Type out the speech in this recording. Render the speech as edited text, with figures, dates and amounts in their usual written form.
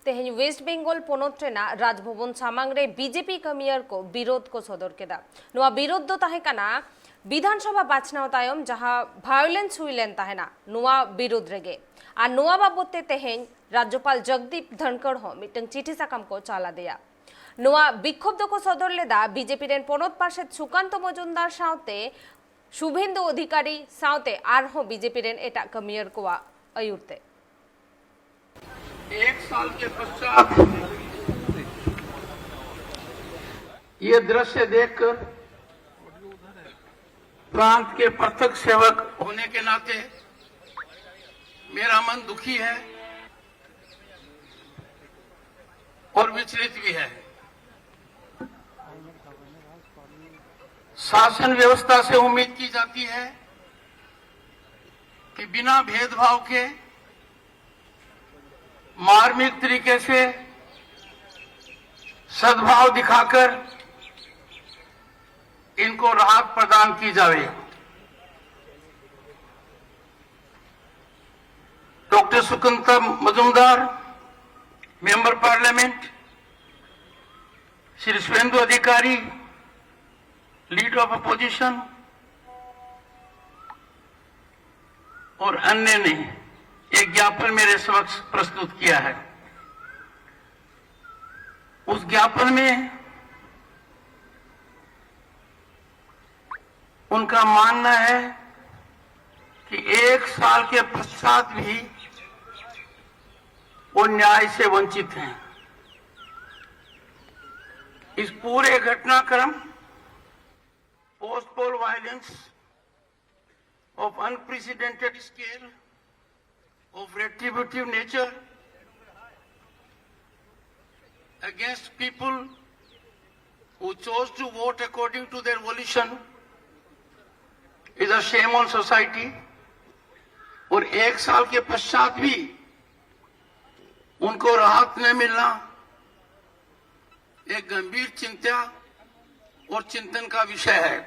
तेहें waste Bengal पोनोत Raina Raj Bhavan सामांग रे BJP कमियर को विरोध को सदर केदा नुआ विरोध दो ताहे कना विधानसभा बाछनाव तायम जहां वायोलेंस हुईलेन ताहेना नुआ विरोध रेगे आ नुआ बाबते तेहें राज्यपाल जगदीप धनखड़ हो मिटंग चिठी साकाम को चाला दिया नुआ विक्षोभ को सदर लेदा बीजेपी रेन पोनोत पार्षद सुकांत मजुमदार सावते शुभेंदु अधिकारी सावते आरहो बीजेपी रेन एटा कमियर को अयुरते एक साल के पश्चात ये दृश्य देखकर प्रांत के प्रत्यक्ष सेवक होने के नाते मेरा मन दुखी है और विचलित भी है। शासन व्यवस्था से उम्मीद की जाती है कि बिना भेदभाव के मार्मिक तरीके से सद्भाव दिखाकर इनको राहत प्रदान की जाए। Doctor Sukanta Majumdar member parliament, Shri Suvendu Adhikari leader of opposition और अन्य ने एक ज्ञापन मेरे समक्ष प्रस्तुत किया है। उस ज्ञापन में उनका मानना है कि एक साल के पश्चात भी वो न्याय से वंचित हैं। इस पूरे घटनाक्रम post pole violence of unprecedented scale of retributive nature against people who chose to vote according to their volition is a shame on society। और एक साल के पश्चात भी उनको राहत न मिलना एक गंभीर चिंता और चिंतन का विषय है।